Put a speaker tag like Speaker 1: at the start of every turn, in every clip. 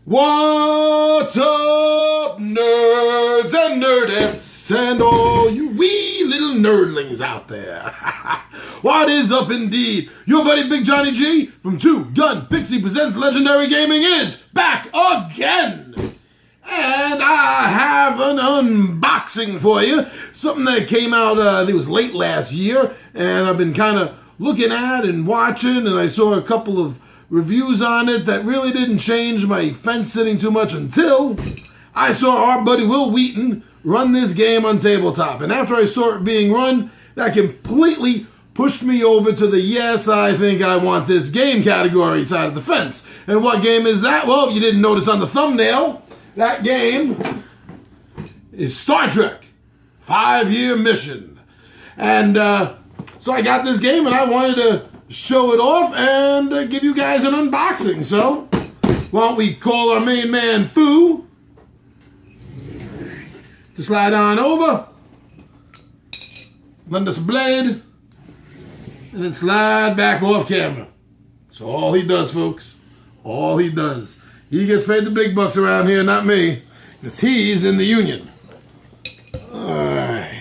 Speaker 1: What's up, nerds and nerdettes, and all you wee little nerdlings out there? What is up indeed? Your buddy Big Johnny G from Two Gun Pixie Presents Legendary Gaming is back again. And I have an unboxing for you. Something that came out, I think it was late last year, and I've been kind of looking at and watching, and I saw a couple of reviews on it that really didn't change my fence sitting too much until I saw our buddy Will Wheaton run this game on tabletop. And after I saw it being run, that completely pushed me over to the yes, I think I want this game category side of the fence. And what game is that? Well, you didn't notice on the thumbnail, that game is Star Trek 5-Year Mission. And so I got this game and I wanted to show it off and give you guys an unboxing. So, why don't we call our main man, Foo, to slide on over, lend us a blade, and then slide back off camera. That's all he does, folks. All he does. He gets paid the big bucks around here, not me, because he's in the union. All right.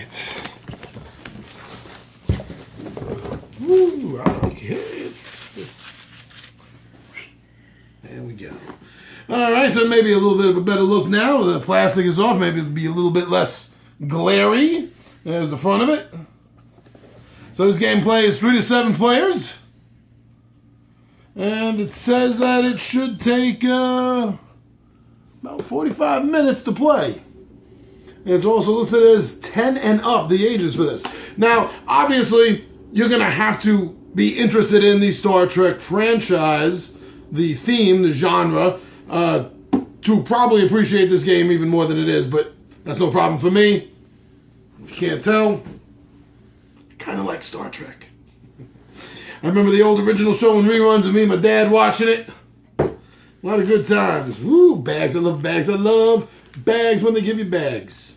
Speaker 1: Woo, okay. There we go. All right, so maybe a little bit of a better look now. The plastic is off. Maybe it'll be a little bit less glary. There's the front of it. So this game plays 3 to 7 players. And it says that it should take about 45 minutes to play. And it's also listed as 10 and up, the ages for this. Now, obviously, you're going to have to be interested in the Star Trek franchise, the theme, the genre, to probably appreciate this game even more than it is, but that's no problem for me. If you can't tell, I kind of like Star Trek. I remember the old original show and reruns of me and my dad watching it. A lot of good times. Woo, bags. I love bags. I love bags when they give you bags.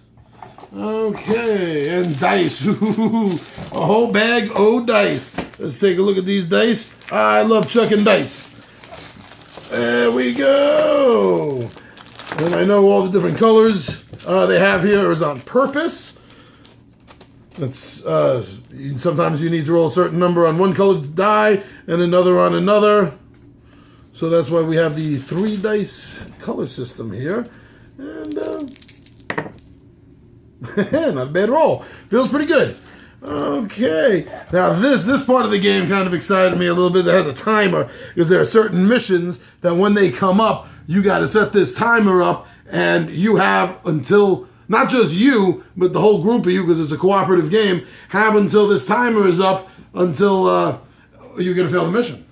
Speaker 1: Okay, and dice. Ooh, a whole bag of dice. Let's take a look at these dice. I love chucking dice. There we go. And I know all the different colors they have here is on purpose. That's sometimes you need to roll a certain number on one colored die and another on another. So that's why we have the 3 dice color system here. And not a bad roll. Feels pretty good. Okay. Now this part of the game kind of excited me a little bit. That has a timer because there are certain missions that when they come up, you got to set this timer up and you have until, not just you, but the whole group of you, because it's a cooperative game, have until this timer is up until you're going to fail the mission.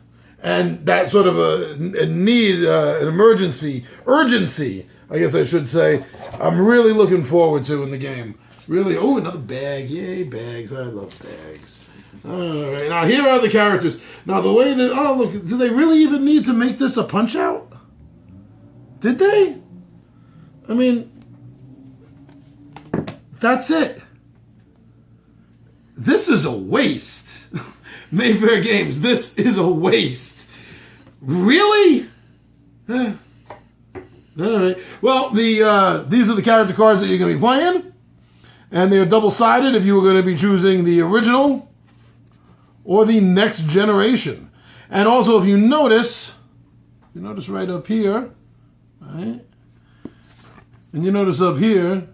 Speaker 1: And that sort of a need, an emergency, urgency, I guess I should say, I'm really looking forward to in the game. Really, oh, another bag. Yay, bags. I love bags. All right, now here are the characters. Now the way that, oh, look, do they really even need to make this a Punch-Out? Did they? I mean, that's it. This is a waste. Mayfair Games, this is a waste. Really? All right. Well, these are the character cards that you're going to be playing. And they're double-sided if you were going to be choosing the original or the next generation. And also, if you notice right up here, right? And you notice up here,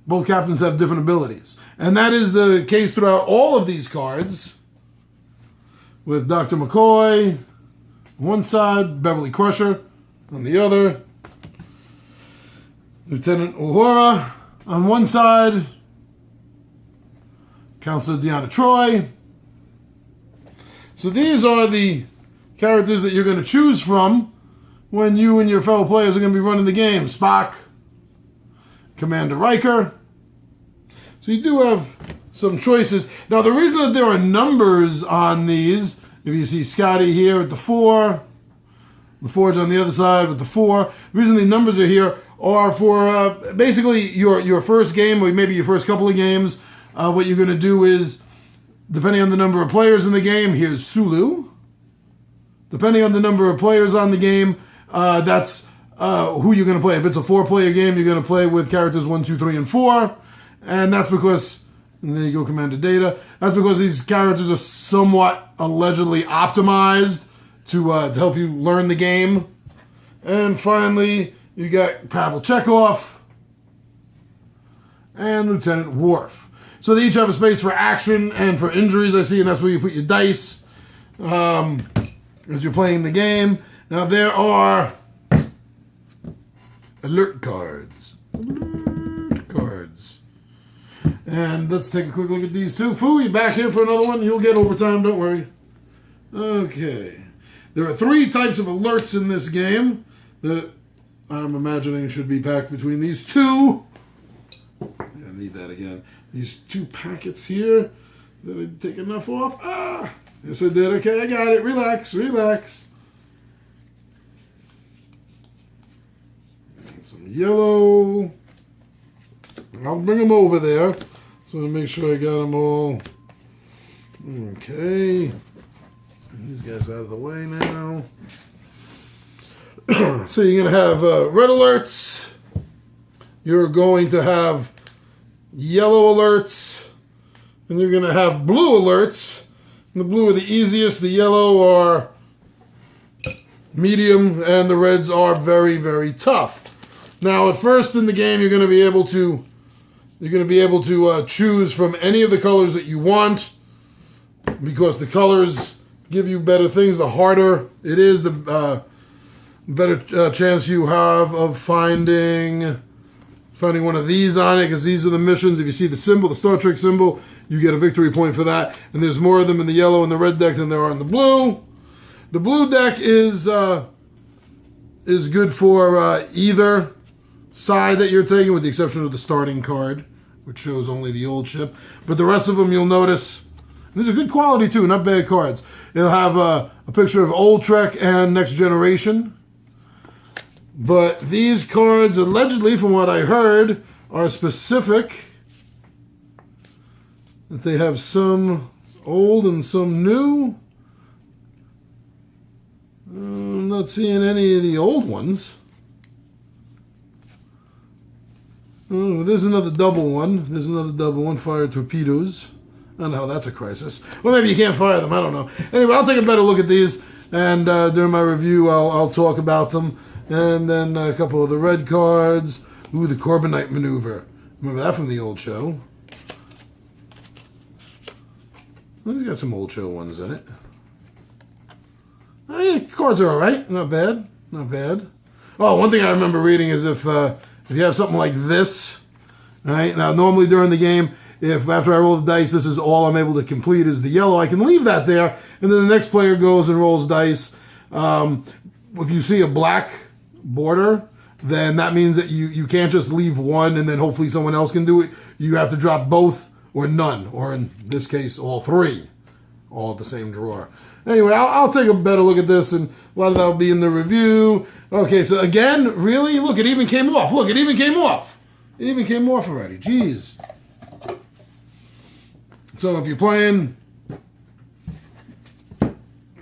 Speaker 1: both captains have different abilities. And that is the case throughout all of these cards. With Dr. McCoy on one side, Beverly Crusher on the other, Lieutenant Uhura on one side, Counselor Deanna Troy. So these are the characters that you're going to choose from when you and your fellow players are going to be running the game. Spock, Commander Riker. So you do have some choices. Now the reason that there are numbers on these, if you see Scotty here at the 4, the Forge on the other side with the 4, the reason the numbers are here are for basically your first game, or maybe your first couple of games. What you're going to do is, depending on the number of players in the game, here's Sulu. Depending on the number of players on the game, that's who you're going to play. If it's a 4-player game, you're going to play with characters 1, 2, 3, and 4. And that's because, and there you go, Commander Data. That's because these characters are somewhat allegedly optimized to help you learn the game. And finally, you got Pavel Chekhov and Lieutenant Worf. So they each have a space for action and for injuries, I see, and that's where you put your dice as you're playing the game. Now there are alert cards. Alert cards. And let's take a quick look at these two. Foo, you're back here for another one. You'll get overtime, don't worry. Okay. There are 3 types of alerts in this game that I'm imagining should be packed between these two. I need that again. These 2 packets here. Did I take enough off? Ah! Yes, I did. Okay, I got it. Relax, relax. And some yellow. I'll bring them over there. So I make sure I got them all. Okay. These guys out of the way now. So you're going to have red alerts. You're going to have yellow alerts. And you're going to have blue alerts. And the blue are the easiest. The yellow are medium. And the reds are very, very tough. Now, at first in the game, you're going to be able to choose from any of the colors that you want, because the colors give you better things. The harder it is, the better chance you have of finding one of these on it, because these are the missions. If you see the symbol, the Star Trek symbol, you get a victory point for that. And there's more of them in the yellow and the red deck than there are in the blue. The blue deck is good for either side that you're taking, with the exception of the starting card, which shows only the old ship. But the rest of them, you'll notice, these are good quality too, not bad cards. It'll have a picture of Old Trek and Next Generation. But these cards, allegedly, from what I heard, are specific. That they have some old and some new. I'm not seeing any of the old ones. Oh, there's another double one. There's another double one. Fire torpedoes. I don't know, that's a crisis. Well, maybe you can't fire them. I don't know. Anyway, I'll take a better look at these, and during my review, I'll talk about them. And then a couple of the red cards. Ooh, the Corbinite maneuver. Remember that from the old show. Well, he's got some old show ones in it. Oh, yeah, cards are all right. Not bad. Not bad. Oh, one thing I remember reading is if you have something like this, right? Now, normally during the game, if after I roll the dice, this is all I'm able to complete is the yellow, I can leave that there, and then the next player goes and rolls dice. If you see a black border, then that means that you can't just leave one and then hopefully someone else can do it. You have to drop both or none, or in this case, all 3, all at the same drawer. Anyway, I'll take a better look at this, and a lot of that will be in the review. Okay, so again, really? Look, it even came off. Look, it even came off. It even came off already. Jeez. So if you're playing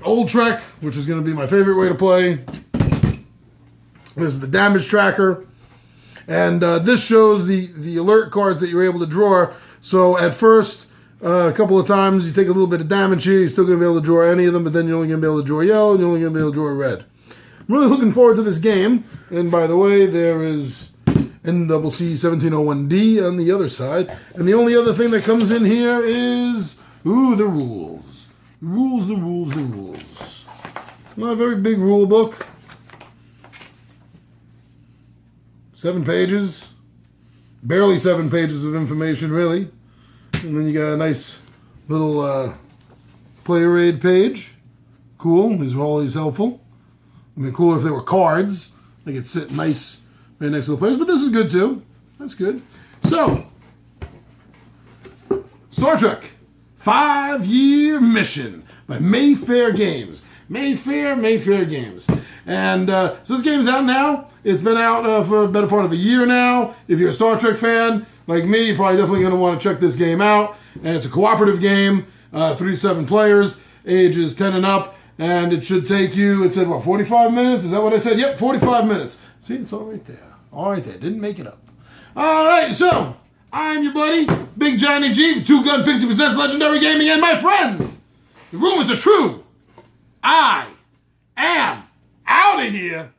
Speaker 1: Old Trek, which is going to be my favorite way to play, this is the damage tracker. And this shows the alert cards that you're able to draw. So at first, a couple of times you take a little bit of damage here, you're still going to be able to draw any of them, but then you're only going to be able to draw yellow, and you're only going to be able to draw red. I'm really looking forward to this game. And by the way, there is NCC 1701D on the other side. And the only other thing that comes in here is, ooh, the rules. The rules. Not a very big rule book. 7 pages. Barely 7 pages of information, really. And then you got a nice little player aid page. Cool. These are always helpful. I mean, cooler if they were cards. They could sit nice right next to the players. But this is good, too. That's good. So, Star Trek 5-Year Mission by Mayfair Games. Mayfair Games. And so this game's out now. It's been out for a better part of a year now. If you're a Star Trek fan, like me, you're probably definitely going to want to check this game out. And it's a cooperative game, 3 to 7 players, ages 10 and up. And it should take you, it said, what, 45 minutes? Is that what I said? Yep, 45 minutes. See, it's all right there. All right there. Didn't make it up. All right, so I'm your buddy, Big Johnny G, Two Gun Pixie Presents Legendary Gaming, and my friends, the rumors are true. I am out of here.